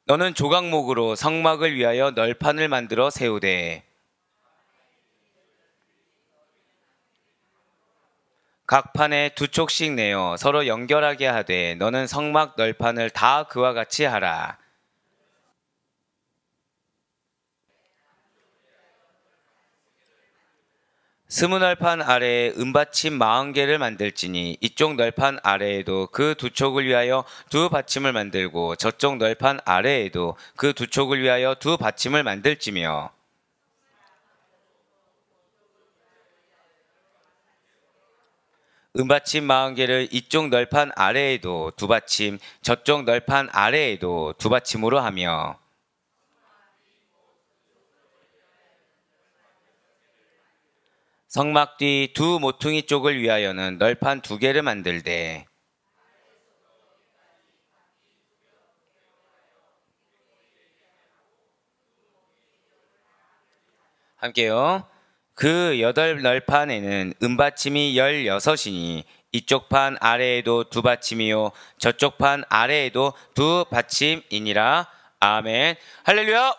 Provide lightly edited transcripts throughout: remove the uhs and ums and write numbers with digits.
너는 조각목으로 성막을 위하여 널판을 만들어 세우되 각 판에 두 촉씩 내어 서로 연결하게 하되 너는 성막 널판을 다 그와 같이 하라. 스무 널판 아래에 은받침 40개를 만들지니 이쪽 널판 아래에도 그 두 촉을 위하여 두 받침을 만들고 저쪽 널판 아래에도 그 두 촉을 위하여 두 받침을 만들지며 은받침 40개를 이쪽 널판 아래에도 두 받침, 저쪽 널판 아래에도 두 받침으로 하며 성막 뒤 두 모퉁이 쪽을 위하여는 널판 2개를 만들되 함께요. 그 8널판에는 은받침이 16이니 이쪽 판 아래에도 두 받침이요 저쪽 판 아래에도 두 받침이니라. 아멘. 할렐루야.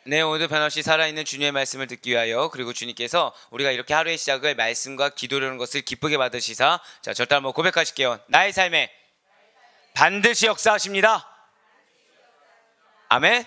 네, 오늘도 변함없이 살아있는 주님의 말씀을 듣기 위하여 그리고 주님께서 우리가 이렇게 하루의 시작을 말씀과 기도라는 것을 기쁘게 받으시사 자, 절대 한번 고백하실게요. 나의 삶에 반드시 역사하십니다. 아멘.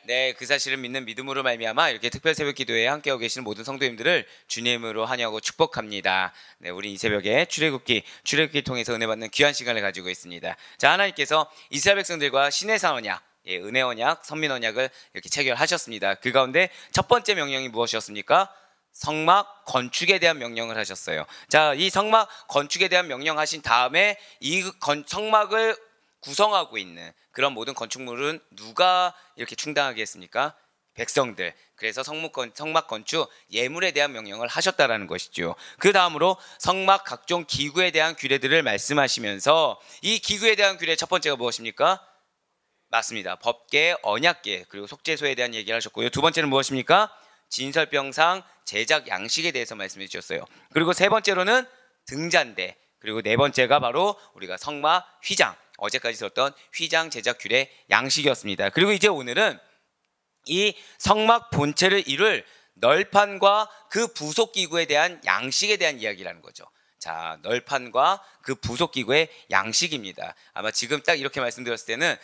네, 그 사실을 믿는 믿음으로 말미암아 이렇게 특별 새벽 기도회에 함께하고 계시는 모든 성도님들을 주님으로 환영하고 축복합니다. 네, 우리 이 새벽에 출애굽기 통해서 은혜 받는 귀한 시간을 가지고 있습니다. 자, 하나님께서 이스라엘 백성들과 시내산 언약, 은혜 언약, 선민 언약을 이렇게 체결하셨습니다. 그 가운데 첫 번째 명령이 무엇이었습니까? 성막 건축에 대한 명령을 하셨어요. 자, 이 성막 건축에 대한 명령하신 다음에 이 성막을 구성하고 있는 그런 모든 건축물은 누가 이렇게 충당하게 했습니까? 백성들. 그래서 성막 건축 예물에 대한 명령을 하셨다라는 것이죠. 그 다음으로 성막 각종 기구에 대한 규례들을 말씀하시면서 이 기구에 대한 규례 첫 번째가 무엇입니까? 맞습니다. 법계, 언약계, 그리고 속죄소에 대한 얘기를 하셨고요. 두 번째는 무엇입니까? 진설병상, 제작 양식에 대해서 말씀해 주셨어요. 그리고 세 번째로는 등잔대, 그리고 네 번째가 바로 우리가 성막 휘장, 어제까지 들었던 휘장 제작 규례 양식이었습니다. 그리고 이제 오늘은 이 성막 본체를 이룰 널판과 그 부속 기구에 대한 양식에 대한 이야기라는 거죠. 자, 널판과 그 부속 기구의 양식입니다. 아마 지금 딱 이렇게 말씀드렸을 때는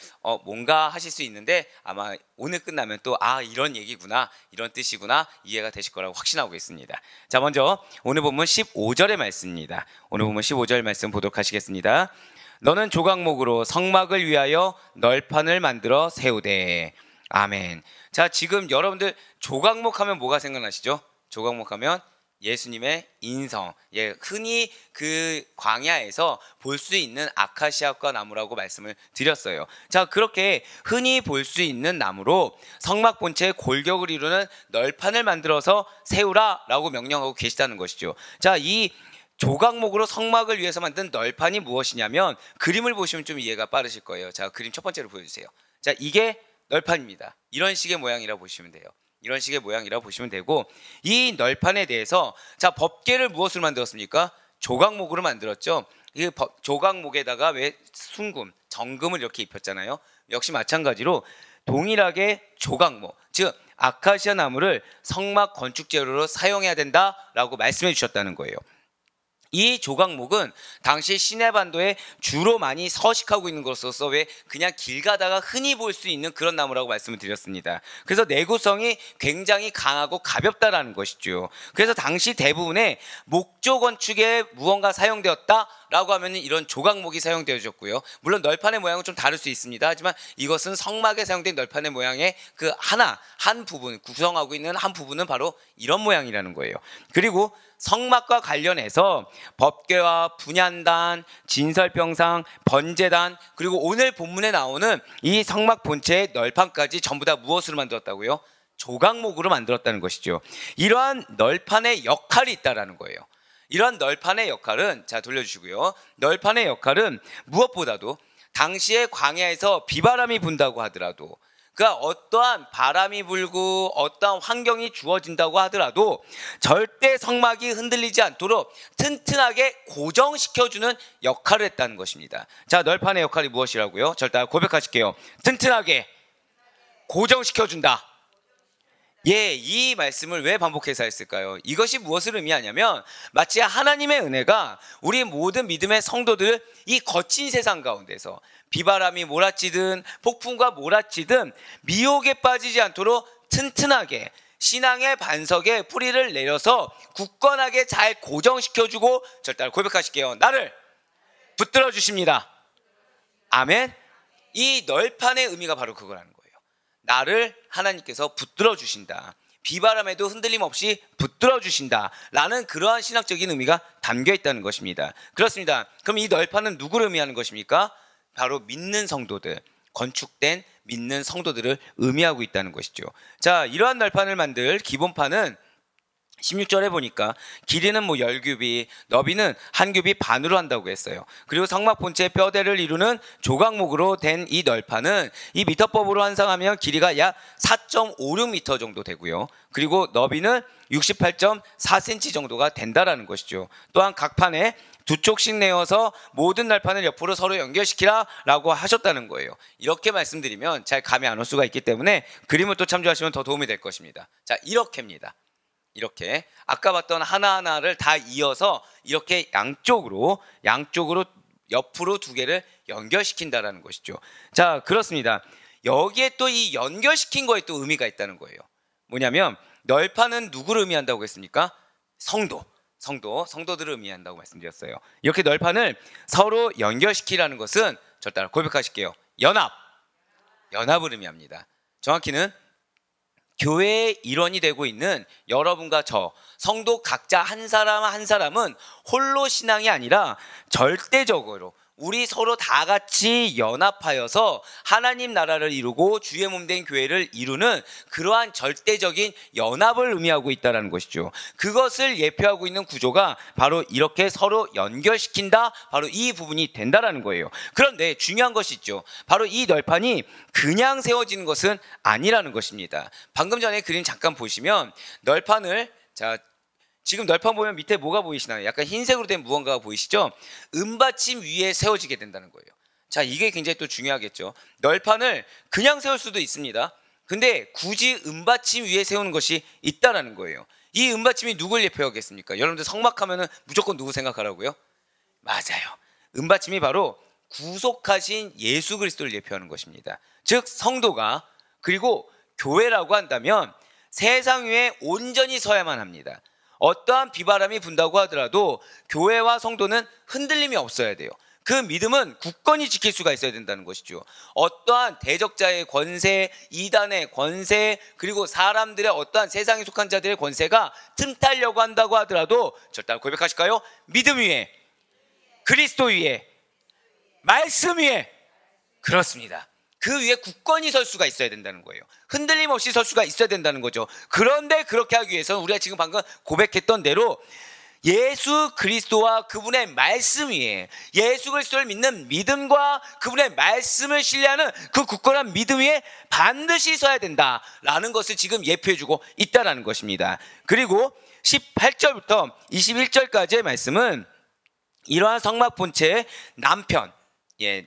뭔가 하실 수 있는데 아마 오늘 끝나면 또 이런 얘기구나, 이런 뜻이구나 이해가 되실 거라고 확신하고 있습니다. 자, 먼저 오늘 본문 15절의 말씀입니다. 오늘 본문 15절 말씀 보도록 하시겠습니다. 너는 조각목으로 성막을 위하여 널판을 만들어 세우되. 아멘. 자, 지금 여러분들 조각목 하면 뭐가 생각나시죠? 조각목 하면 예수님의 인성, 흔히 그 광야에서 볼 수 있는 아카시아과 나무라고 말씀을 드렸어요. 자, 그렇게 흔히 볼 수 있는 나무로 성막 본체의 골격을 이루는 널판을 만들어서 세우라라고 명령하고 계시다는 것이죠. 자, 이 조각목으로 성막을 위해서 만든 널판이 무엇이냐면 그림을 보시면 좀 이해가 빠르실 거예요. 자, 그림 첫 번째로 보여주세요. 자, 이게 널판입니다. 이런 식의 모양이라고 보시면 돼요. 이런 식의 모양이라고 보시면 되고, 이 널판에 대해서 자, 법궤를 무엇으로 만들었습니까? 조각목으로 만들었죠. 이 조각목에다가 왜 순금, 정금을 이렇게 입혔잖아요. 역시 마찬가지로 동일하게 조각목, 즉 아카시아 나무를 성막 건축 재료로 사용해야 된다라고 말씀해 주셨다는 거예요. 이 조각목은 당시 시내반도에 주로 많이 서식하고 있는 것으로서 왜 그냥 길 가다가 흔히 볼 수 있는 그런 나무라고 말씀을 드렸습니다. 그래서 내구성이 굉장히 강하고 가볍다라는 것이죠. 그래서 당시 대부분의 목조 건축에 무언가 사용되었다라고 하면 이런 조각목이 사용되어졌고요. 물론 널판의 모양은 좀 다를 수 있습니다. 하지만 이것은 성막에 사용된 널판의 모양의 그 한 부분, 구성하고 있는 한 부분은 바로 이런 모양이라는 거예요. 그리고 성막과 관련해서 법궤와 분향단, 진설병상, 번제단, 그리고 오늘 본문에 나오는 이 성막 본체의 널판까지 전부 다 무엇으로 만들었다고요? 조각목으로 만들었다는 것이죠. 이러한 널판의 역할이 있다라는 거예요. 이러한 널판의 역할은, 자, 돌려주시고요. 널판의 역할은 무엇보다도 당시에 광야에서 비바람이 분다고 하더라도, 그러니까 어떠한 바람이 불고 어떠한 환경이 주어진다고 하더라도 절대 성막이 흔들리지 않도록 튼튼하게 고정시켜주는 역할을 했다는 것입니다. 자, 널판의 역할이 무엇이라고요? 절대 고백하실게요. 튼튼하게 고정시켜준다. 예, 이 말씀을 왜 반복해서 했을까요? 이것이 무엇을 의미하냐면 마치 하나님의 은혜가 우리 모든 믿음의 성도들을 이 거친 세상 가운데서 비바람이 몰아치든 폭풍과 몰아치든 미혹에 빠지지 않도록 튼튼하게 신앙의 반석에 뿌리를 내려서 굳건하게 잘 고정시켜주고 절대 고백하실게요. 나를 붙들어 주십니다. 아멘. 이 널판의 의미가 바로 그거라는 거예요. 나를 하나님께서 붙들어 주신다. 비바람에도 흔들림 없이 붙들어 주신다 라는 그러한 신학적인 의미가 담겨 있다는 것입니다. 그렇습니다. 그럼 이 널판은 누구를 의미하는 것입니까? 바로 믿는 성도들, 건축된 믿는 성도들을 의미하고 있다는 것이죠. 자, 이러한 널판을 만들 기본판은 16절에 보니까 길이는 10규빗, 너비는 1규빗 반으로 한다고 했어요. 그리고 성막 본체 뼈대를 이루는 조각목으로 된 이 널판은 이 미터법으로 환산하면 길이가 약 4.56m 정도 되고요. 그리고 너비는 68.4cm 정도가 된다라는 것이죠. 또한 각 판에 두 쪽씩 내어서 모든 널판을 옆으로 서로 연결시키라 라고 하셨다는 거예요. 이렇게 말씀드리면 잘 감이 안 올 수가 있기 때문에 그림을 또 참조하시면 더 도움이 될 것입니다. 자, 이렇게입니다. 이렇게 아까 봤던 하나하나를 다 이어서 이렇게 양쪽으로 옆으로 두 개를 연결시킨다라는 것이죠. 자, 그렇습니다. 여기에 또 이 연결시킨 거에 또 의미가 있다는 거예요. 뭐냐면 널판은 누구를 의미한다고 했습니까? 성도들을 의미한다고 말씀드렸어요. 이렇게 널판을 서로 연결시키라는 것은 절 따라 고백하실게요. 연합을 의미합니다. 정확히는 교회의 일원이 되고 있는 여러분과 저 성도 각자 한 사람 한 사람은 홀로 신앙이 아니라 절대적으로 우리 서로 다 같이 연합하여서 하나님 나라를 이루고 주의 몸 된 교회를 이루는 그러한 절대적인 연합을 의미하고 있다는 것이죠. 그것을 예표하고 있는 구조가 바로 이렇게 서로 연결시킨다, 바로 이 부분이 된다라는 거예요. 그런데 중요한 것이 있죠. 바로 이 널판이 그냥 세워지는 것은 아니라는 것입니다. 방금 전에 그림 잠깐 보시면 널판을 지금 널판 보면 밑에 뭐가 보이시나요? 약간 흰색으로 된 무언가가 보이시죠? 은받침 위에 세워지게 된다는 거예요. 자, 이게 굉장히 또 중요하겠죠. 널판을 그냥 세울 수도 있습니다. 근데 굳이 은받침 위에 세우는 것이 있다라는 거예요. 이 은받침이 누굴 예표하겠습니까? 여러분들 성막하면은 무조건 누구 생각하라고요? 맞아요. 은받침이 바로 구속하신 예수 그리스도를 예표하는 것입니다. 즉 성도가, 그리고 교회라고 한다면 세상 위에 온전히 서야만 합니다. 어떠한 비바람이 분다고 하더라도 교회와 성도는 흔들림이 없어야 돼요. 그 믿음은 굳건히 지킬 수가 있어야 된다는 것이죠. 어떠한 대적자의 권세, 이단의 권세, 그리고 사람들의 어떠한 세상에 속한 자들의 권세가 틈타려고 한다고 하더라도 절대 고백하실까요? 믿음 위에, 그리스도 위에, 말씀 위에. 그렇습니다. 그 위에 굳건히 설 수가 있어야 된다는 거예요. 흔들림 없이 설 수가 있어야 된다는 거죠. 그런데 그렇게 하기 위해서는 우리가 지금 방금 고백했던 대로 예수 그리스도와 그분의 말씀 위에, 예수 그리스도를 믿는 믿음과 그분의 말씀을 신뢰하는 그 굳건한 믿음 위에 반드시 서야 된다라는 것을 지금 예표해주고 있다는 것입니다. 그리고 18절부터 21절까지의 말씀은 이러한 성막 본체의 남편,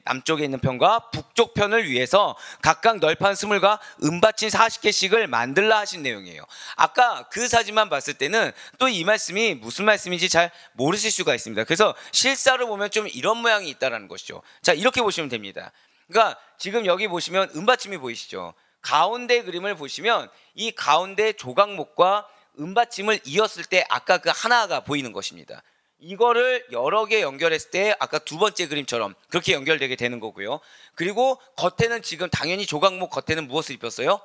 남쪽에 있는 편과 북쪽 편을 위해서 각각 널판 20과 은받침 40개씩을 만들라 하신 내용이에요. 아까 그 사진만 봤을 때는 또 이 말씀이 무슨 말씀인지 잘 모르실 수가 있습니다. 그래서 실사로 보면 좀 이런 모양이 있다는 것이죠. 자, 이렇게 보시면 됩니다. 그러니까 지금 여기 보시면 은받침이 보이시죠? 가운데 그림을 보시면 이 가운데 조각목과 은받침을 이었을 때 아까 그 하나가 보이는 것입니다. 이거를 여러 개 연결했을 때 아까 두 번째 그림처럼 그렇게 연결되게 되는 거고요. 그리고 겉에는 지금 당연히 조각목 겉에는 무엇을 입혔어요?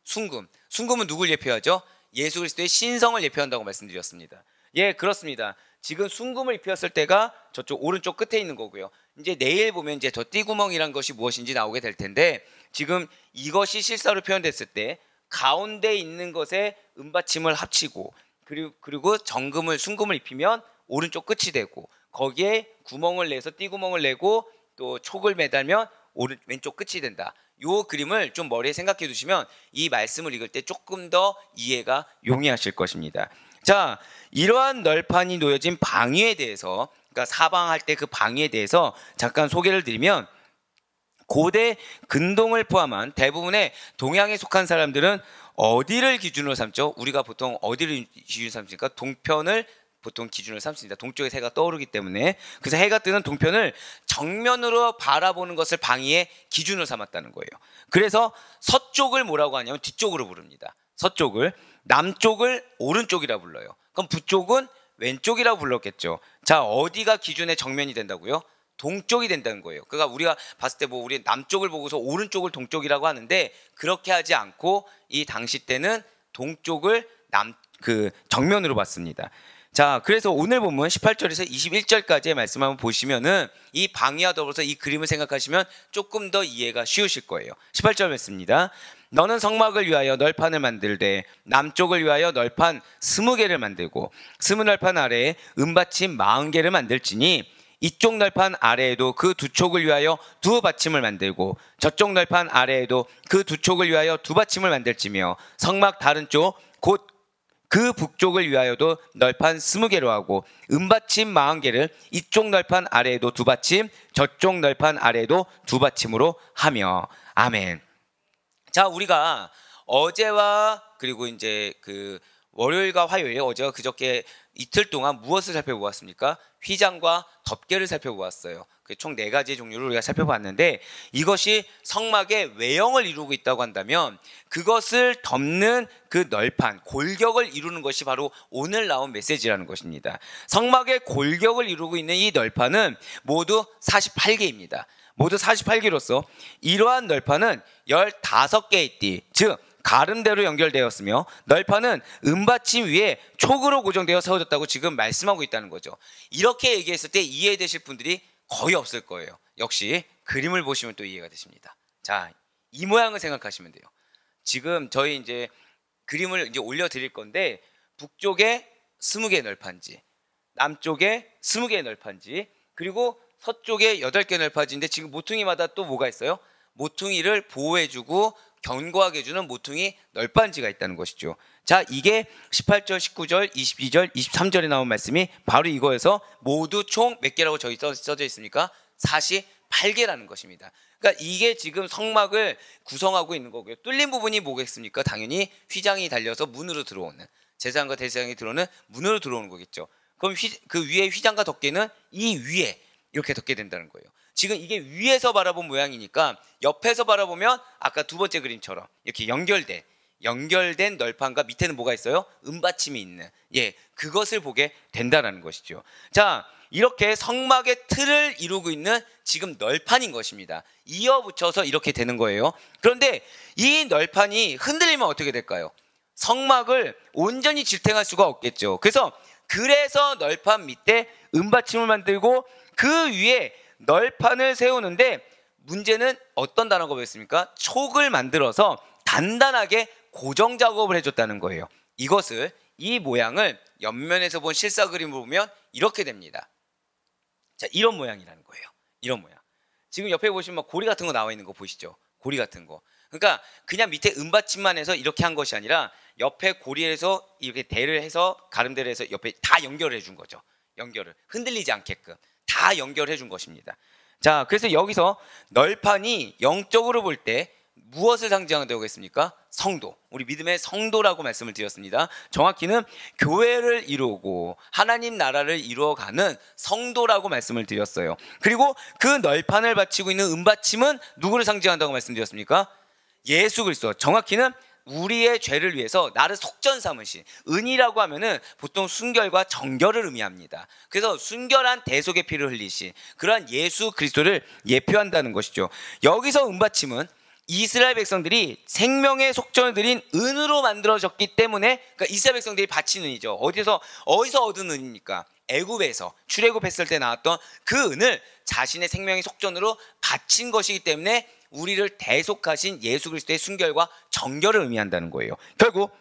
순금. 순금은 누굴 예표하죠? 예수 그리스도의 신성을 예표한다고 말씀드렸습니다. 예, 그렇습니다. 지금 순금을 입혔을 때가 저쪽 오른쪽 끝에 있는 거고요. 이제 내일 보면 이제 저 띠구멍이란 것이 무엇인지 나오게 될 텐데, 지금 이것이 실사로 표현됐을 때 가운데 있는 것에 은받침을 합치고 그리고 순금을 입히면 오른쪽 끝이 되고, 거기에 구멍을 내서 띠구멍을 내고 또 촉을 매달면 왼쪽 끝이 된다. 이 그림을 좀 머리에 생각해 두시면 이 말씀을 읽을 때 조금 더 이해가 용이하실 것입니다. 자, 이러한 널판이 놓여진 방위에 대해서, 그러니까 사방할 때 그 방위에 대해서 잠깐 소개를 드리면, 고대 근동을 포함한 대부분의 동양에 속한 사람들은 어디를 기준으로 삼죠? 우리가 보통 어디를 기준으로 삼습니까? 동편을 보통 기준으로 삼습니다. 동쪽에서 해가 떠오르기 때문에. 그래서 해가 뜨는 동편을 정면으로 바라보는 것을 방위의 기준으로 삼았다는 거예요. 그래서 서쪽을 뭐라고 하냐면 뒤쪽으로 부릅니다. 서쪽을. 남쪽을 오른쪽이라 불러요. 그럼 북쪽은 왼쪽이라고 불렀겠죠. 자, 어디가 기준의 정면이 된다고요? 동쪽이 된다는 거예요. 그러니까 우리가 봤을 때 뭐 우리 남쪽을 보고서 오른쪽을 동쪽이라고 하는데, 그렇게 하지 않고 이 당시 때는 동쪽을 정면으로 봤습니다. 자, 그래서 오늘 본문 18절에서 21절까지의 말씀 한번 보시면은 이 방위와 더불어서 이 그림을 생각하시면 조금 더 이해가 쉬우실 거예요. 18절 말씀입니다. 너는 성막을 위하여 널판을 만들되 남쪽을 위하여 널판 20개를 만들고 20널판 아래에 은받침 40개를 만들지니 이쪽 널판 아래에도 그 두 촉을 위하여 두 받침을 만들고 저쪽 널판 아래에도 그 두 촉을 위하여 두 받침을 만들지며 성막 다른 쪽 곧 그 북쪽을 위하여도 널판 20개로 하고 은받침 40개를 이쪽 널판 아래에도 두 받침 저쪽 널판 아래에도 두 받침으로 하며. 아멘. 자, 우리가 어제와 그리고 이제 그 월요일과 화요일, 어제와 그저께 이틀 동안 무엇을 살펴보았습니까? 휘장과 덮개를 살펴보았어요. 총 4가지의 종류를 우리가 살펴봤는데, 이것이 성막의 외형을 이루고 있다고 한다면 그것을 덮는 그 널판, 골격을 이루는 것이 바로 오늘 나온 메시지라는 것입니다. 성막의 골격을 이루고 있는 이 널판은 모두 48개입니다. 모두 48개로서 이러한 널판은 15개의 띠, 즉 가름대로 연결되었으며 널판은 은받침 위에 촉으로 고정되어 세워졌다고 지금 말씀하고 있다는 거죠. 이렇게 얘기했을 때 이해되실 분들이 거의 없을 거예요. 역시 그림을 보시면 또 이해가 되십니다. 자, 이 모양을 생각하시면 돼요. 지금 저희 이제 그림을 이제 올려드릴 건데, 북쪽에 20개 널판지, 남쪽에 20개 널판지, 그리고 서쪽에 8개 널판지인데 지금 모퉁이마다 또 뭐가 있어요? 모퉁이를 보호해주고 견고하게 해주는 모퉁이 널판지가 있다는 것이죠. 자, 이게 18절, 19절, 22절, 23절에 나온 말씀이 바로 이거에서 모두 총 몇 개라고 저희 써져 있습니까? 48개라는 것입니다. 그러니까 이게 지금 성막을 구성하고 있는 거고요. 뚫린 부분이 뭐겠습니까? 당연히 휘장이 달려서 문으로 들어오는, 제사장과 대제사장이 들어오는 문으로 들어오는 거겠죠. 그럼 그 위에 휘장과 덮개는 이 위에 이렇게 덮게 된다는 거예요. 지금 이게 위에서 바라본 모양이니까 옆에서 바라보면 아까 두 번째 그림처럼 이렇게 연결된 널판과 밑에는 뭐가 있어요? 은받침이 있는, 그것을 보게 된다는 것이죠. 자, 이렇게 성막의 틀을 이루고 있는 지금 널판인 것입니다. 이어붙여서 이렇게 되는 거예요. 그런데 이 널판이 흔들리면 어떻게 될까요? 성막을 온전히 지탱할 수가 없겠죠. 그래서 널판 밑에 은받침을 만들고 그 위에 널판을 세우는데, 문제는 어떤 단어가 보였습니까? 촉을 만들어서 단단하게 고정 작업을 해줬다는 거예요. 이 모양을 옆면에서 본 실사 그림을 보면 이렇게 됩니다. 자, 이런 모양이라는 거예요. 이런 모양. 지금 옆에 보시면 고리 같은 거 나와 있는 거 보시죠? 고리 같은 거. 그러니까 그냥 밑에 은받침만 해서 이렇게 한 것이 아니라 옆에 고리에서 이렇게 대를 해서, 가름대를 해서 옆에 다 연결을 해준 거죠. 연결을 흔들리지 않게끔 다 연결해 준 것입니다. 자, 그래서 여기서 널판이 영적으로 볼 때 무엇을 상징한다고 했습니까? 성도, 우리 믿음의 성도라고 말씀을 드렸습니다. 정확히는 교회를 이루고 하나님 나라를 이루어가는 성도라고 말씀을 드렸어요. 그리고 그 널판을 받치고 있는 은받침은 누구를 상징한다고 말씀드렸습니까? 예수 그리스도. 정확히는 우리의 죄를 위해서 나를 속전 삼으신, 은이라고 하면은 보통 순결과 정결을 의미합니다. 그래서 순결한 대속의 피를 흘리신 그러한 예수 그리스도를 예표한다는 것이죠. 여기서 은받침은 이스라엘 백성들이 생명의 속전을 드린 은으로 만들어졌기 때문에, 그러니까 이스라엘 백성들이 바친 은이죠. 어디서 얻은 은입니까? 애굽에서 출애굽했을 때 나왔던 그 은을 자신의 생명의 속전으로 바친 것이기 때문에 우리를 대속하신 예수 그리스도의 순결과 정결을 의미한다는 거예요. 결국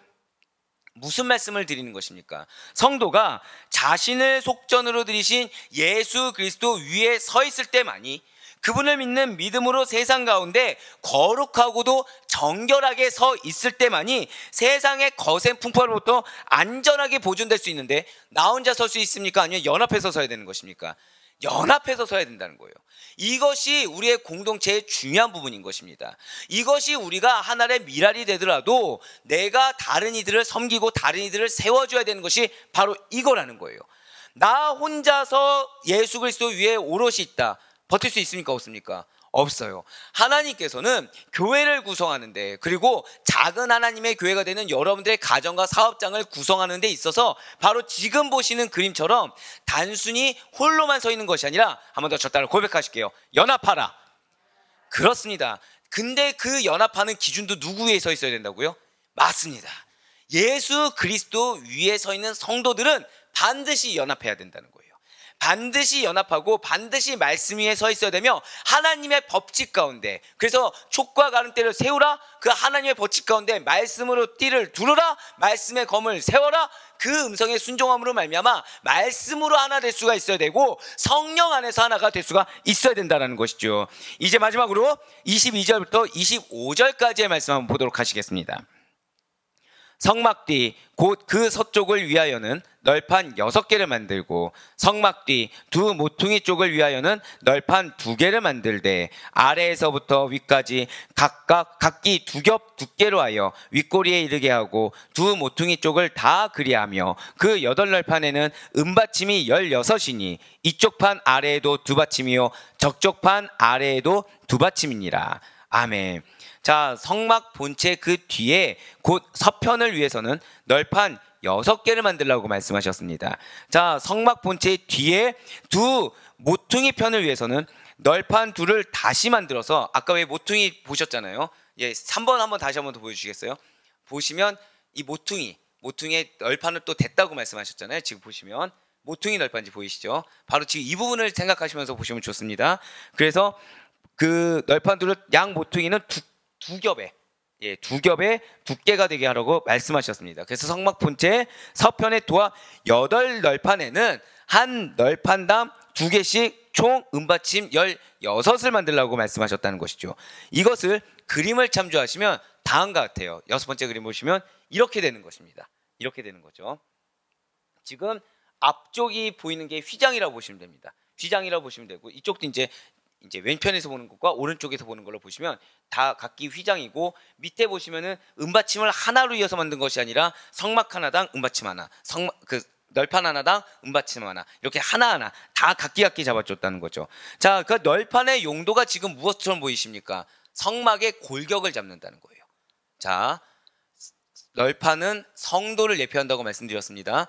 무슨 말씀을 드리는 것입니까? 성도가 자신을 속전으로 드리신 예수 그리스도 위에 서 있을 때만이, 그분을 믿는 믿음으로 세상 가운데 거룩하고도 정결하게 서 있을 때만이 세상의 거센 풍파로부터 안전하게 보존될 수 있는데, 나 혼자 설 수 있습니까? 아니면 연합해서 서야 되는 것입니까? 연합해서 서야 된다는 거예요. 이것이 우리의 공동체의 중요한 부분인 것입니다. 이것이 우리가 하나의 미랄이 되더라도 내가 다른 이들을 섬기고 다른 이들을 세워줘야 되는 것이 바로 이거라는 거예요. 나 혼자서 예수 그리스도 위에 오롯이 있다. 버틸 수 있습니까? 없습니까? 없어요. 하나님께서는 교회를 구성하는데, 그리고 작은 하나님의 교회가 되는 여러분들의 가정과 사업장을 구성하는 데 있어서 바로 지금 보시는 그림처럼 단순히 홀로만 서 있는 것이 아니라, 한 번 더 저 따라 고백하실게요. 연합하라. 그렇습니다. 근데 그 연합하는 기준도 누구 위에 서 있어야 된다고요? 맞습니다. 예수 그리스도 위에 서 있는 성도들은 반드시 연합해야 된다는 거예요. 반드시 연합하고 반드시 말씀 위에 서 있어야 되며, 하나님의 법칙 가운데, 그래서 촉과 가름대를 세우라. 그 하나님의 법칙 가운데 말씀으로 띠를 두르라. 말씀의 검을 세워라. 그 음성에 순종함으로 말미암아 말씀으로 하나 될 수가 있어야 되고, 성령 안에서 하나가 될 수가 있어야 된다는 것이죠. 이제 마지막으로 22절부터 25절까지의 말씀 한번 보도록 하시겠습니다. 성막 뒤 곧 그 서쪽을 위하여는 널판 6개를 만들고, 성막 뒤 두 모퉁이 쪽을 위하여는 널판 2개를 만들되, 아래에서부터 위까지 각기 2겹 두께로 하여 윗꼬리에 이르게 하고, 두 모퉁이 쪽을 다 그리하며, 그 8널판에는 은받침이 16이니 이쪽 판 아래에도 2받침이요 저쪽 판 아래에도 2받침이니라. 아멘. 자, 성막 본체 그 뒤에 곧 서편을 위해서는 널판 6개를 만들라고 말씀하셨습니다. 자, 성막 본체 뒤에 두 모퉁이 편을 위해서는 널판 2를 다시 만들어서, 아까 왜 모퉁이 보셨잖아요. 예, 3번 한번 다시 한번 더 보여주시겠어요? 보시면 이 모퉁이의 널판을 또 댔다고 말씀하셨잖아요. 지금 보시면 모퉁이 널판지 보이시죠? 바로 지금 이 부분을 생각하시면서 보시면 좋습니다. 그래서 그 널판들을 양 모퉁이는 두 겹의 두께가 되게 하라고 말씀하셨습니다. 그래서 성막 본체 서편의 도합 8널판에는 한 널판당 2개씩 총 은받침 16을 만들라고 말씀하셨다는 것이죠. 이것을 그림을 참조하시면 다음과 같아요. 6번째 그림 보시면 이렇게 되는 것입니다. 이렇게 되는 거죠. 지금 앞쪽이 보이는 게 휘장이라고 보시면 됩니다. 휘장이라고 보시면 되고, 이쪽도 이제 왼편에서 보는 것과 오른쪽에서 보는 걸로 보시면 다 각기 휘장이고, 밑에 보시면은 은받침을 하나로 이어서 만든 것이 아니라 성막 하나당 은받침 하나, 널판 하나당 은받침 하나, 이렇게 하나하나 다 각기 잡아줬다는 거죠. 자, 그 널판의 용도가 지금 무엇처럼 보이십니까? 성막의 골격을 잡는다는 거예요. 자, 널판은 성도를 예표한다고 말씀드렸습니다.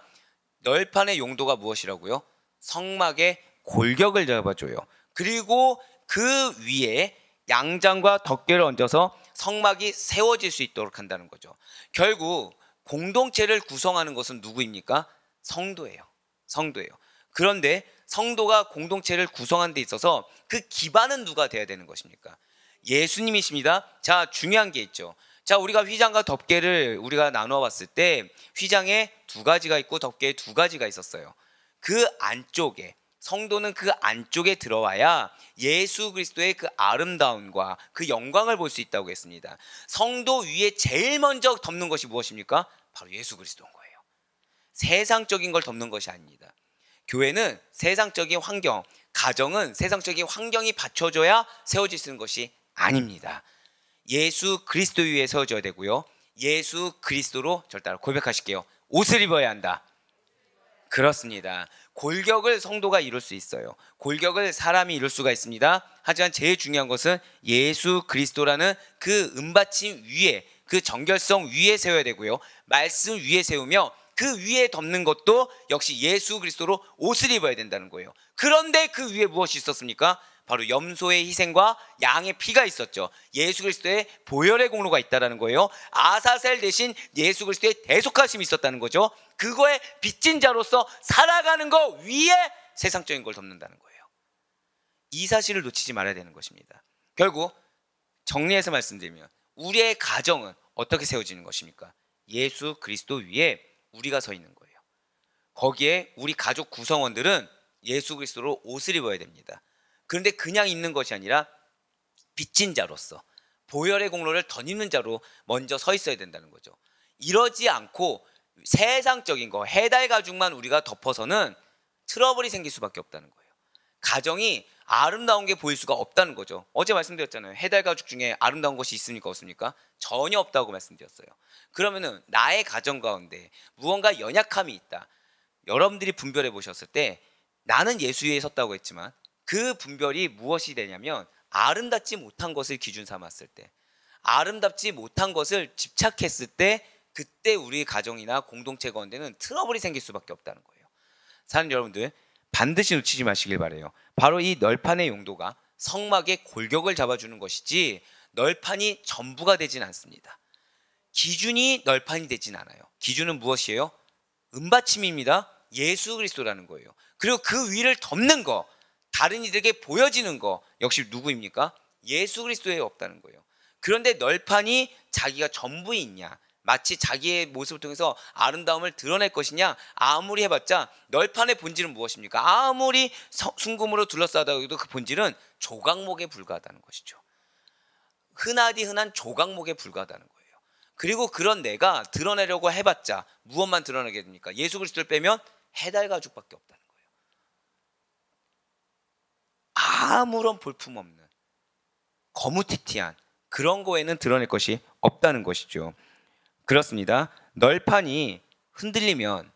널판의 용도가 무엇이라고요? 성막의 골격을 잡아줘요. 그리고 그 위에 양장과 덮개를 얹어서 성막이 세워질 수 있도록 한다는 거죠. 결국 공동체를 구성하는 것은 누구입니까? 성도예요. 그런데 성도가 공동체를 구성하는 데 있어서 그 기반은 누가 돼야 되는 것입니까? 예수님이십니다. 자, 중요한 게 있죠. 자, 우리가 휘장과 덮개를 우리가 나누어 봤을 때 휘장에 2가지가 있고 덮개에 2가지가 있었어요. 그 안쪽에, 성도는 그 안쪽에 들어와야 예수 그리스도의 그 아름다움과 그 영광을 볼 수 있다고 했습니다. 성도 위에 제일 먼저 덮는 것이 무엇입니까? 바로 예수 그리스도인 거예요. 세상적인 걸 덮는 것이 아닙니다. 교회는 세상적인 환경, 가정은 세상적인 환경이 받쳐줘야 세워질 수 있는 것이 아닙니다. 예수 그리스도 위에 세워져야 되고요. 예수 그리스도로 저를 따라 고백하실게요. 옷을 입어야 한다. 그렇습니다. 골격을 성도가 이룰 수 있어요. 골격을 사람이 이룰 수가 있습니다. 하지만 제일 중요한 것은 예수 그리스도라는 그 은받침 위에, 그 정결성 위에 세워야 되고요. 말씀 위에 세우며 그 위에 덮는 것도 역시 예수 그리스도로 옷을 입어야 된다는 거예요. 그런데 그 위에 무엇이 있었습니까? 바로 염소의 희생과 양의 피가 있었죠. 예수 그리스도의 보혈의 공로가 있다는 거예요. 아사셀 대신 예수 그리스도의 대속하심이 있었다는 거죠. 그거에 빚진 자로서 살아가는 것 위에 세상적인 걸 덮는다는 거예요. 이 사실을 놓치지 말아야 되는 것입니다. 결국 정리해서 말씀드리면 우리의 가정은 어떻게 세워지는 것입니까? 예수 그리스도 위에 우리가 서 있는 거예요. 거기에 우리 가족 구성원들은 예수 그리스도로 옷을 입어야 됩니다. 그런데 그냥 입는 것이 아니라 빚진 자로서 보혈의 공로를 덧입는 자로 먼저 서 있어야 된다는 거죠. 이러지 않고 세상적인 거, 해달 가죽만 우리가 덮어서는 트러블이 생길 수밖에 없다는 거예요. 가정이 아름다운 게 보일 수가 없다는 거죠. 어제 말씀드렸잖아요. 해달 가족 중에 아름다운 것이 있습니까 없습니까? 전혀 없다고 말씀드렸어요. 그러면은 나의 가정 가운데 무언가 연약함이 있다. 여러분들이 분별해 보셨을 때 나는 예수 위에 섰다고 했지만 그 분별이 무엇이 되냐면 아름답지 못한 것을 기준 삼았을 때, 아름답지 못한 것을 집착했을 때, 그때 우리 가정이나 공동체 가운데는 트러블이 생길 수밖에 없다는 거예요. 사는 여러분들 반드시 놓치지 마시길 바래요. 바로 이 널판의 용도가 성막의 골격을 잡아주는 것이지 널판이 전부가 되진 않습니다. 기준이 널판이 되진 않아요. 기준은 무엇이에요? 은받침입니다. 예수 그리스도라는 거예요. 그리고 그 위를 덮는 거, 다른 이들에게 보여지는 거 역시 누구입니까? 예수 그리스도에 없다는 거예요. 그런데 널판이 자기가 전부에 있냐, 마치 자기의 모습을 통해서 아름다움을 드러낼 것이냐, 아무리 해봤자 널판의 본질은 무엇입니까? 아무리 순금으로 둘러싸다고 해도 그 본질은 조각목에 불과하다는 것이죠. 흔하디 흔한 조각목에 불과하다는 거예요. 그리고 그런 내가 드러내려고 해봤자 무엇만 드러나게 됩니까? 예수 그리스도를 빼면 해달 가죽밖에 없다는 거예요. 아무런 볼품없는 거무튀튀한 그런 거에는 드러낼 것이 없다는 것이죠. 그렇습니다. 널판이 흔들리면,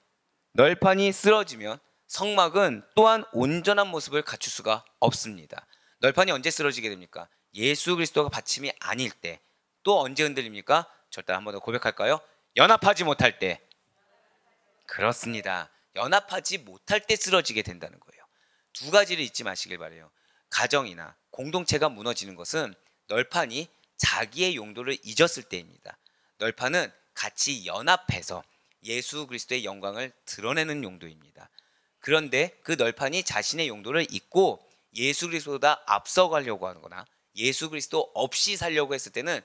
널판이 쓰러지면 성막은 또한 온전한 모습을 갖출 수가 없습니다. 널판이 언제 쓰러지게 됩니까? 예수 그리스도가 받침이 아닐 때. 또 언제 흔들립니까? 절대 한 번 더 고백할까요? 연합하지 못할 때. 그렇습니다. 연합하지 못할 때 쓰러지게 된다는 거예요. 두 가지를 잊지 마시길 바래요. 가정이나 공동체가 무너지는 것은 널판이 자기의 용도를 잊었을 때입니다. 널판은 같이 연합해서 예수 그리스도의 영광을 드러내는 용도입니다. 그런데 그 널판이 자신의 용도를 잊고 예수 그리스도보다 앞서가려고 하거나 예수 그리스도 없이 살려고 했을 때는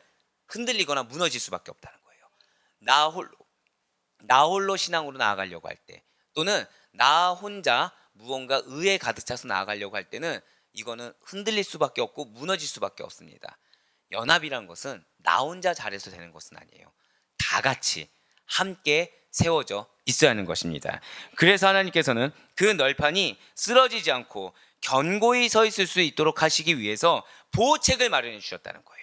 흔들리거나 무너질 수밖에 없다는 거예요. 나 홀로 신앙으로 나아가려고 할 때, 또는 나 혼자 무언가 의에 가득 차서 나아가려고 할 때는 이거는 흔들릴 수밖에 없고 무너질 수밖에 없습니다. 연합이란 것은 나 혼자 잘해서 되는 것은 아니에요. 다 같이 함께 세워져 있어야 하는 것입니다. 그래서 하나님께서는 그 널판이 쓰러지지 않고 견고히 서 있을 수 있도록 하시기 위해서 보호책을 마련해 주셨다는 거예요.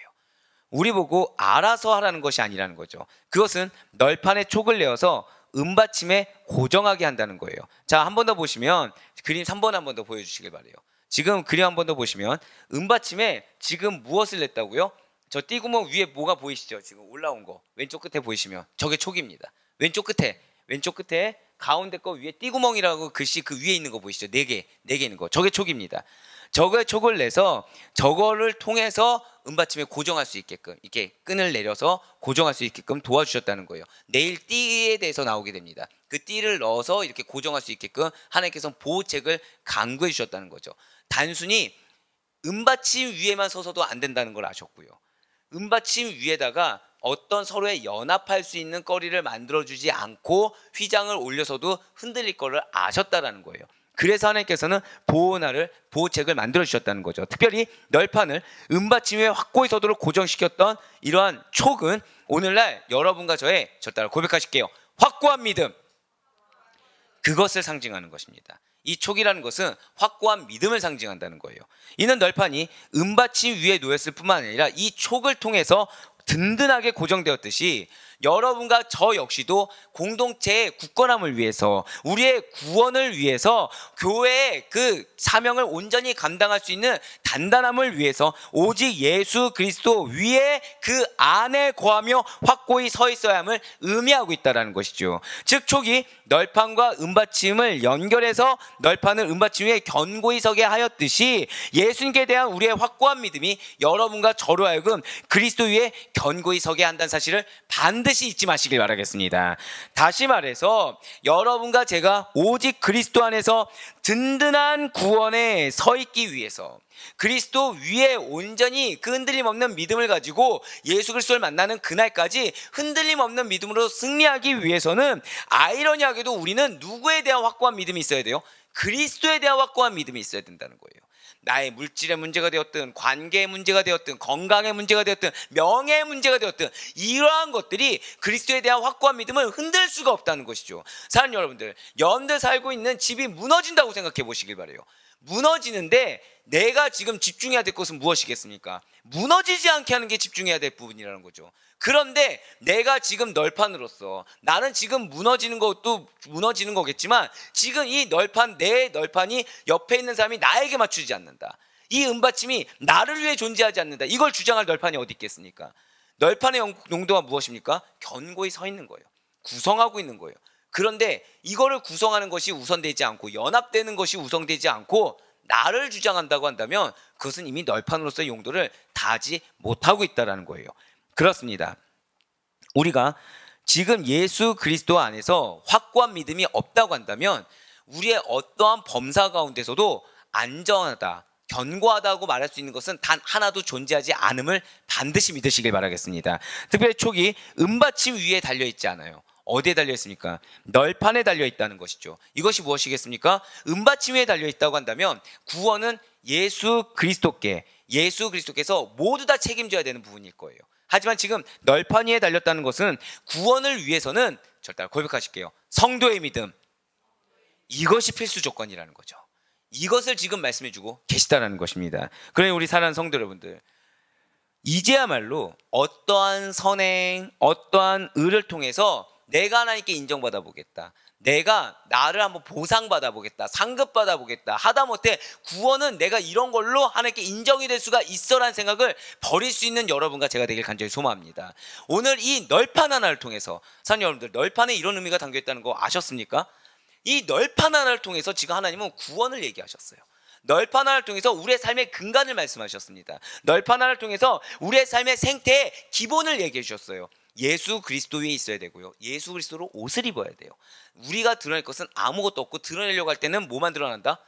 우리 보고 알아서 하라는 것이 아니라는 거죠. 그것은 널판에 촉을 내어서 은받침에 고정하게 한다는 거예요. 자, 한 번 더 보시면 그림 3번 한 번 더 보여주시길 바래요. 지금 그림 한 번 더 보시면 은받침에 지금 무엇을 냈다고요? 저 띠구멍 위에 뭐가 보이시죠? 지금 올라온 거 왼쪽 끝에 보이시면 저게 촉입니다. 왼쪽 끝에 가운데 거 위에 띠구멍이라고 글씨 그 위에 있는 거 보이시죠? 네 개 있는 거, 저게 촉입니다. 저거에 촉을 내서 저거를 통해서 은받침에 고정할 수 있게끔, 이렇게 끈을 내려서 고정할 수 있게끔 도와주셨다는 거예요. 내일 띠에 대해서 나오게 됩니다. 그 띠를 넣어서 이렇게 고정할 수 있게끔 하나님께서 보호책을 강구해 주셨다는 거죠. 단순히 은받침 위에만 서서도 안 된다는 걸 아셨고요. 은받침 위에다가 어떤 서로의 연합할 수 있는 거리를 만들어주지 않고 휘장을 올려서도 흔들릴 거를 아셨다라는 거예요. 그래서 하나님께서는 보호책을 만들어 주셨다는 거죠. 특별히 널판을 은받침 위에 확고히 서도록 고정시켰던 이러한 촉은 오늘날 여러분과 저의, 저 따라 고백하실게요, 확고한 믿음, 그것을 상징하는 것입니다. 이 촉이라는 것은 확고한 믿음을 상징한다는 거예요. 이는 널판이 은받침 위에 놓였을 뿐만 아니라 이 촉을 통해서 든든하게 고정되었듯이 여러분과 저 역시도 공동체의 굳건함을 위해서, 우리의 구원을 위해서, 교회의 그 사명을 온전히 감당할 수 있는 단단함을 위해서 오직 예수 그리스도 위에 그 안에 거하며 확고히 서 있어야 함을 의미하고 있다는 것이죠. 즉 촉이 널판과 은받침을 연결해서 널판을 은받침 위에 견고히 서게 하였듯이 예수님께 대한 우리의 확고한 믿음이 여러분과 저로 하여금 그리스도 위에 견고히 서게 한다는 사실을 반드시 잊지 마시길 바라겠습니다. 다시 말해서 여러분과 제가 오직 그리스도 안에서 든든한 구원에 서 있기 위해서, 그리스도 위에 온전히 그 흔들림 없는 믿음을 가지고 예수 그리스도를 만나는 그날까지 흔들림 없는 믿음으로 승리하기 위해서는 아이러니하게도 우리는 누구에 대한 확고한 믿음이 있어야 돼요? 그리스도에 대한 확고한 믿음이 있어야 된다는 거예요. 나의 물질의 문제가 되었든, 관계의 문제가 되었든, 건강의 문제가 되었든, 명예의 문제가 되었든, 이러한 것들이 그리스도에 대한 확고한 믿음을 흔들 수가 없다는 것이죠. 사는 여러분들, 연대 살고 있는 집이 무너진다고 생각해 보시길 바래요. 무너지는데 내가 지금 집중해야 될 것은 무엇이겠습니까? 무너지지 않게 하는 게 집중해야 될 부분이라는 거죠. 그런데 내가 지금 널판으로서 나는 지금 무너지는 것도 무너지는 거겠지만 지금 이 널판, 내 널판이 옆에 있는 사람이 나에게 맞추지 않는다. 이 은받침이 나를 위해 존재하지 않는다. 이걸 주장할 널판이 어디 있겠습니까? 널판의 용도가 무엇입니까? 견고히 서 있는 거예요. 구성하고 있는 거예요. 그런데 이거를 구성하는 것이 우선되지 않고 연합되는 것이 우선되지 않고 나를 주장한다고 한다면 그것은 이미 널판으로서의 용도를 다하지 못하고 있다는 거예요. 그렇습니다. 우리가 지금 예수 그리스도 안에서 확고한 믿음이 없다고 한다면 우리의 어떠한 범사 가운데서도 안전하다, 견고하다고 말할 수 있는 것은 단 하나도 존재하지 않음을 반드시 믿으시길 바라겠습니다. 특별히 촉이 은받침 위에 달려있지 않아요. 어디에 달려있습니까? 널판에 달려있다는 것이죠. 이것이 무엇이겠습니까? 은받침 위에 달려있다고 한다면 구원은 예수 그리스도께서 모두 다 책임져야 되는 부분일 거예요. 하지만 지금 널판 위에 달렸다는 것은 구원을 위해서는 절대 고백하실게요. 성도의 믿음, 이것이 필수 조건이라는 거죠. 이것을 지금 말씀해주고 계시다는 것입니다. 그러니 우리 사랑하는 성도 여러분들, 이제야말로 어떠한 선행, 어떠한 의를 통해서 내가 하나님께 인정받아 보겠다, 내가 나를 한번 보상받아 보겠다, 상급받아 보겠다, 하다못해 구원은 내가 이런 걸로 하나님께 인정이 될 수가 있어라는 생각을 버릴 수 있는 여러분과 제가 되길 간절히 소망합니다. 오늘 이 널판 하나를 통해서, 사랑하는 여러분들, 널판에 이런 의미가 담겨있다는 거 아셨습니까? 이 널판 하나를 통해서 지금 하나님은 구원을 얘기하셨어요. 널판 하나를 통해서 우리의 삶의 근간을 말씀하셨습니다. 널판 하나를 통해서 우리의 삶의 생태의 기본을 얘기해 주셨어요. 예수 그리스도 위에 있어야 되고요, 예수 그리스도로 옷을 입어야 돼요. 우리가 드러낼 것은 아무것도 없고, 드러내려고 할 때는 뭐만 드러난다?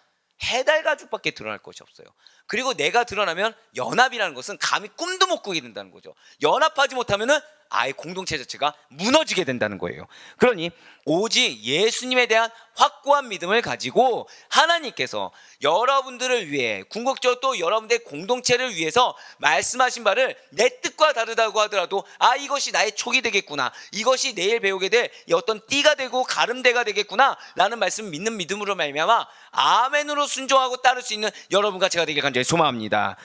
해달 가죽밖에 드러날 것이 없어요. 그리고 내가 드러나면 연합이라는 것은 감히 꿈도 못 꾸게 된다는 거죠. 연합하지 못하면은 아예 공동체 자체가 무너지게 된다는 거예요. 그러니 오직 예수님에 대한 확고한 믿음을 가지고 하나님께서 여러분들을 위해, 궁극적으로 또 여러분들의 공동체를 위해서 말씀하신 바를 내 뜻과 다르다고 하더라도 이것이 나의 촉이 되겠구나, 이것이 내일 배우게 될 어떤 띠가 되고 가름대가 되겠구나 라는 말씀 믿는 믿음으로 말미암아 아멘으로 순종하고 따를 수 있는 여러분과 제가 되길 간절히 소망합니다.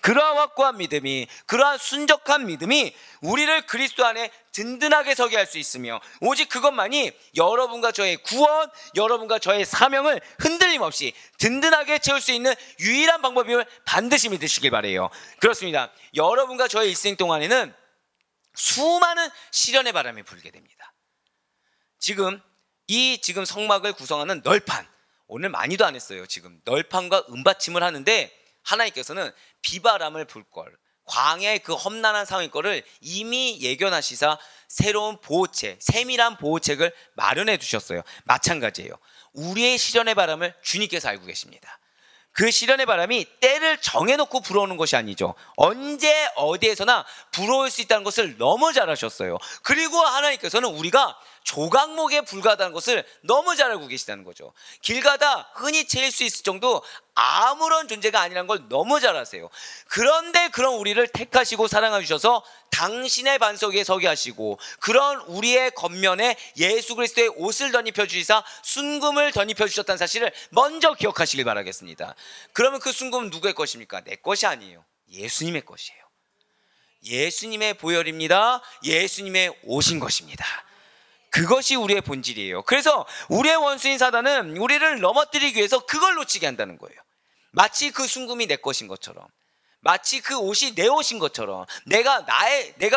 그러한 확고한 믿음이, 그러한 순적한 믿음이 우리를 그리스도 안에 든든하게 서게 할 수 있으며, 오직 그것만이 여러분과 저의 구원, 여러분과 저의 사명을 흔들림 없이 든든하게 채울 수 있는 유일한 방법임을 반드시 믿으시길 바라요. 그렇습니다. 여러분과 저의 일생 동안에는 수많은 시련의 바람이 불게 됩니다. 지금 성막을 구성하는 널판, 오늘 많이도 안 했어요. 지금 널판과 은받침을 하는데 하나님께서는 비바람을 불 걸, 광야의 그 험난한 상황일 거를 이미 예견하시사 새로운 보호책, 세밀한 보호책을 마련해 두셨어요. 마찬가지예요. 우리의 시련의 바람을 주님께서 알고 계십니다. 그 시련의 바람이 때를 정해놓고 불어오는 것이 아니죠. 언제 어디에서나 불어올 수 있다는 것을 너무 잘 아셨어요. 그리고 하나님께서는 우리가 조각목에 불과하다는 것을 너무 잘 알고 계시다는 거죠. 길 가다 흔히 채일 수 있을 정도 아무런 존재가 아니라는 걸 너무 잘 아세요. 그런데 그런 우리를 택하시고 사랑해 주셔서 당신의 반석 위에 서게 하시고, 그런 우리의 겉면에 예수 그리스도의 옷을 덧입혀 주시사 순금을 덧입혀 주셨다는 사실을 먼저 기억하시길 바라겠습니다. 그러면 그 순금은 누구의 것입니까? 내 것이 아니에요. 예수님의 것이에요. 예수님의 보혈입니다. 예수님의 옷인 것입니다. 그것이 우리의 본질이에요. 그래서 우리의 원수인 사단은 우리를 넘어뜨리기 위해서 그걸 놓치게 한다는 거예요. 마치 그 순금이 내 것인 것처럼, 마치 그 옷이 내 옷인 것처럼, 내가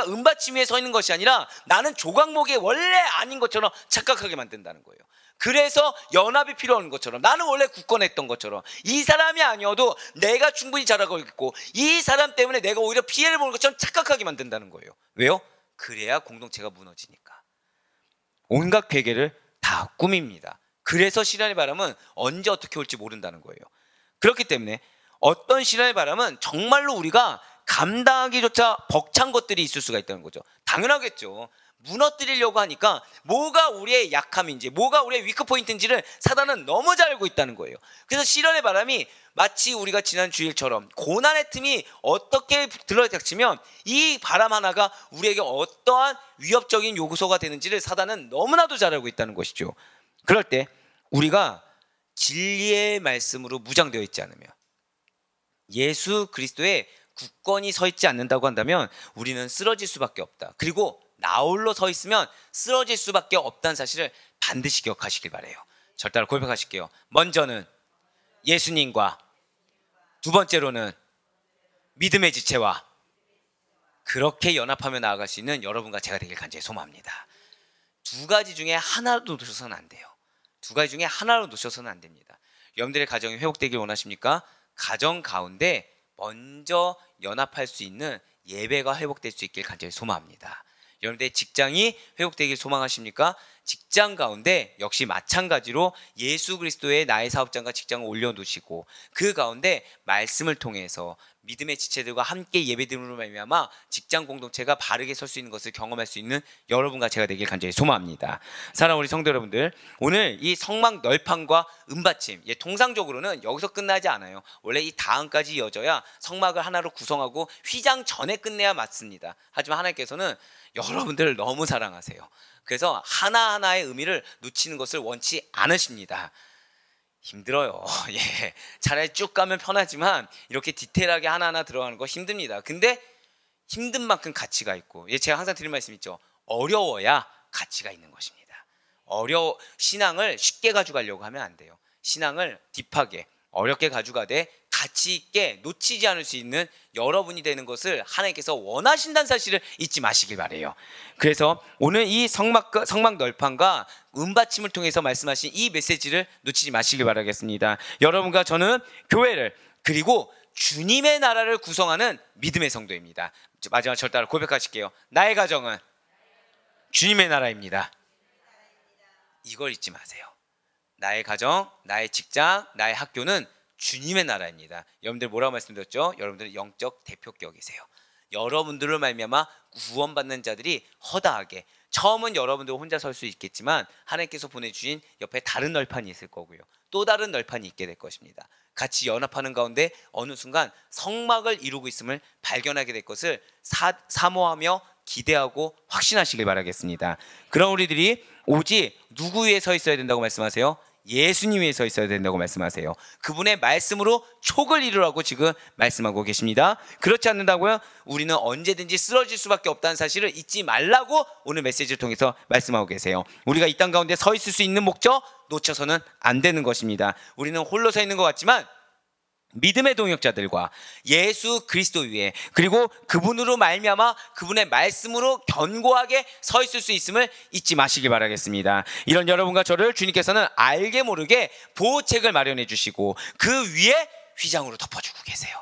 은받침 위에 서 있는 것이 아니라 나는 조각목이 원래 아닌 것처럼 착각하게 만든다는 거예요. 그래서 연합이 필요한 것처럼, 나는 원래 굳건했던 것처럼, 이 사람이 아니어도 내가 충분히 잘하고 있고 이 사람 때문에 내가 오히려 피해를 보는 것처럼 착각하게 만든다는 거예요. 왜요? 그래야 공동체가 무너지니까. 온갖 괴계를 다 꾸밉니다. 그래서 시련의 바람은 언제 어떻게 올지 모른다는 거예요. 그렇기 때문에 어떤 시련의 바람은 정말로 우리가 감당하기조차 벅찬 것들이 있을 수가 있다는 거죠. 당연하겠죠. 무너뜨리려고 하니까 뭐가 우리의 약함인지, 뭐가 우리의 위크포인트인지를 사단은 너무 잘 알고 있다는 거예요. 그래서 시련의 바람이 마치 우리가 지난 주일처럼 고난의 틈이 어떻게 들어닥치면 이 바람 하나가 우리에게 어떠한 위협적인 요소가 되는지를 사단은 너무나도 잘 알고 있다는 것이죠. 그럴 때 우리가 진리의 말씀으로 무장되어 있지 않으면, 예수 그리스도의 굳건히 서 있지 않는다고 한다면 우리는 쓰러질 수밖에 없다. 그리고 나 홀로 서 있으면 쓰러질 수밖에 없다는 사실을 반드시 기억하시길 바래요. 절 따라 고백하실게요. 먼저는 예수님과, 두 번째로는 믿음의 지체와, 그렇게 연합하며 나아갈 수 있는 여러분과 제가 되길 간절히 소망합니다. 두 가지 중에 하나도 놓쳐서는 안 돼요. 두 가지 중에 하나로 놓쳐서는 안 됩니다. 여러분들의 가정이 회복되길 원하십니까? 가정 가운데 먼저 연합할 수 있는 예배가 회복될 수 있길 간절히 소망합니다. 여러분들의 직장이 회복되길 소망하십니까? 직장 가운데 역시 마찬가지로 예수 그리스도의 나의 사업장과 직장을 올려놓으시고 그 가운데 말씀을 통해서 믿음의 지체들과 함께 예배드림으로 말미암아 직장 공동체가 바르게 설 수 있는 것을 경험할 수 있는 여러분과 제가 되길 간절히 소망합니다. 사랑하는 우리 성도 여러분들, 오늘 이 성막 널판과 은받침, 통상적으로는 여기서 끝나지 않아요. 원래 이 다음까지 이어져야 성막을 하나로 구성하고 휘장 전에 끝내야 맞습니다. 하지만 하나님께서는 여러분들을 너무 사랑하세요. 그래서 하나하나의 의미를 놓치는 것을 원치 않으십니다. 힘들어요. 예, 차라리 쭉 가면 편하지만 이렇게 디테일하게 하나하나 들어가는 거 힘듭니다. 근데 힘든 만큼 가치가 있고, 제가 항상 드리는 말씀 있죠. 어려워야 가치가 있는 것입니다. 신앙을 쉽게 가져가려고 하면 안 돼요. 신앙을 딥하게 어렵게 가져가되 가치 있게 놓치지 않을 수 있는 여러분이 되는 것을 하나님께서 원하신다는 사실을 잊지 마시길 바래요. 그래서 오늘 이 성막 널판과 은받침을 통해서 말씀하신 이 메시지를 놓치지 마시길 바라겠습니다. 여러분과 저는 교회를, 그리고 주님의 나라를 구성하는 믿음의 성도입니다. 마지막 절 따라 고백하실게요. 나의 가정은 주님의 나라입니다. 이걸 잊지 마세요. 나의 가정, 나의 직장, 나의 학교는 주님의 나라입니다. 여러분들 뭐라고 말씀드렸죠? 여러분들은 영적 대표격이세요. 여러분들로 말미암아 구원받는 자들이 허다하게, 처음은 여러분들 혼자 설 수 있겠지만 하나님께서 보내주신 옆에 다른 널판이 있을 거고요. 또 다른 널판이 있게 될 것입니다. 같이 연합하는 가운데 어느 순간 성막을 이루고 있음을 발견하게 될 것을 사모하며 기대하고 확신하시길 바라겠습니다. 그럼 우리들이 오직 누구 위에 서 있어야 된다고 말씀하세요? 예수님 위에 서 있어야 된다고 말씀하세요. 그분의 말씀으로 촉을 이루라고 지금 말씀하고 계십니다. 그렇지 않는다고요? 우리는 언제든지 쓰러질 수밖에 없다는 사실을 잊지 말라고 오늘 메시지를 통해서 말씀하고 계세요. 우리가 이 땅 가운데 서 있을 수 있는 목적 놓쳐서는 안 되는 것입니다. 우리는 홀로 서 있는 것 같지만 믿음의 동역자들과 예수 그리스도 위에, 그리고 그분으로 말미암아 그분의 말씀으로 견고하게 서 있을 수 있음을 잊지 마시기 바라겠습니다. 이런 여러분과 저를 주님께서는 알게 모르게 보호책을 마련해 주시고 그 위에 휘장으로 덮어주고 계세요.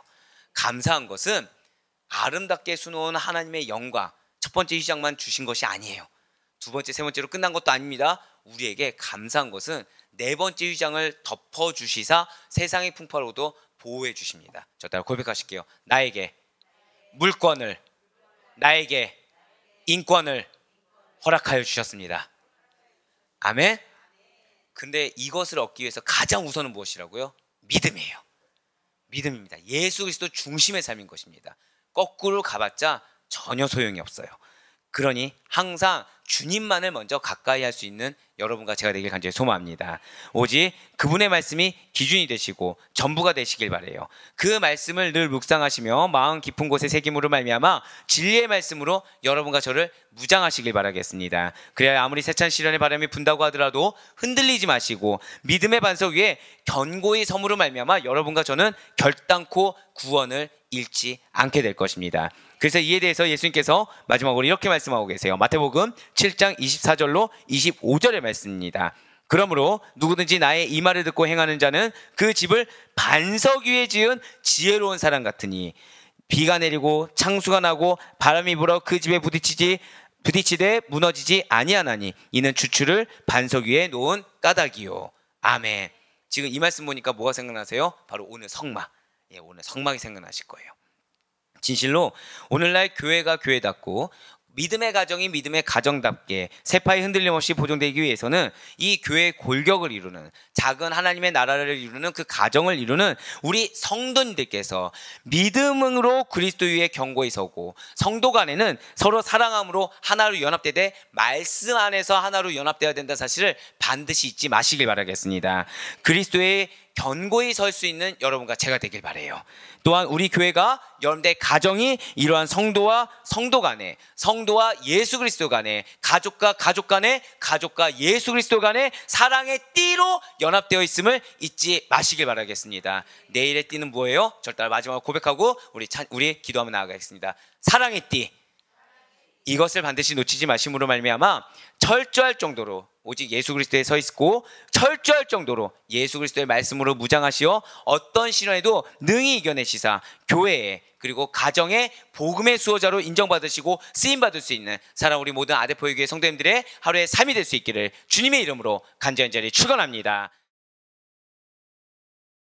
감사한 것은 아름답게 수놓은 하나님의 영광, 첫 번째 휘장만 주신 것이 아니에요. 두 번째, 세 번째로 끝난 것도 아닙니다. 우리에게 감사한 것은 네 번째 휘장을 덮어주시사 세상의 풍파로도 보호해 주십니다. 저 따라 고백하실게요. 나에게 물권을, 나에게 인권을 허락하여 주셨습니다. 아멘. 근데 이것을 얻기 위해서 가장 우선은 무엇이라고요? 믿음이에요. 믿음입니다. 예수 그리스도 중심의 삶인 것입니다. 거꾸로 가봤자 전혀 소용이 없어요. 그러니 항상 주님만을 먼저 가까이 할 수 있는 여러분과 제가 되길 간절히 소망합니다. 오직 그분의 말씀이 기준이 되시고 전부가 되시길 바라요. 그 말씀을 늘 묵상하시며 마음 깊은 곳에 새김으로 말미암아 진리의 말씀으로 여러분과 저를 무장하시길 바라겠습니다. 그래야 아무리 세찬 시련의 바람이 분다고 하더라도 흔들리지 마시고 믿음의 반석 위에 견고히 섬으로 말미암아 여러분과 저는 결단코 구원을 잃지 않게 될 것입니다. 그래서 이에 대해서 예수님께서 마지막으로 이렇게 말씀하고 계세요. 마태복음 7장 24절로 25절의 말씀입니다. 그러므로 누구든지 나의 이 말을 듣고 행하는 자는 그 집을 반석 위에 지은 지혜로운 사람 같으니 비가 내리고 창수가 나고 바람이 불어 그 집에 부딪히되 무너지지 아니하나니 이는 주추를 반석 위에 놓은 까닭이요. 아멘. 지금 이 말씀 보니까 뭐가 생각나세요? 바로 오늘 성막. 오늘 성막이 생각나실 거예요. 진실로 오늘날 교회가 교회답고 믿음의 가정이 믿음의 가정답게 세파의 흔들림 없이 보존되기 위해서는 이 교회의 골격을 이루는 작은 하나님의 나라를 이루는 그 가정을 이루는 우리 성도님들께서 믿음으로 그리스도 위에 견고히 서고 성도 간에는 서로 사랑함으로 하나로 연합되되 말씀 안에서 하나로 연합되어야 된다는 사실을 반드시 잊지 마시길 바라겠습니다. 그리스도의 견고히 설 수 있는 여러분과 제가 되길 바라요. 또한 우리 교회가 여러분들의 가정이 이러한 성도와 성도 간에, 성도와 예수 그리스도 간에, 가족과 가족 간에, 가족과 예수 그리스도 간에 사랑의 띠로 연합되어 있음을 잊지 마시길 바라겠습니다. 내일의 띠는 뭐예요? 절대 마지막으로 고백하고 우리 기도하며 나아가겠습니다. 사랑의 띠, 이것을 반드시 놓치지 마심으로 말미암아 철저할 정도로 오직 예수 그리스도에 서 있고 철저할 정도로 예수 그리스도의 말씀으로 무장하시어 어떤 시련에도 능히 이겨내시사 교회에 그리고 가정의 복음의 수호자로 인정받으시고 쓰임받을 수 있는 사랑 우리 모든 아데포의 교회 성도님들의 하루의 삶이 될 수 있기를 주님의 이름으로 간절히 축원합니다.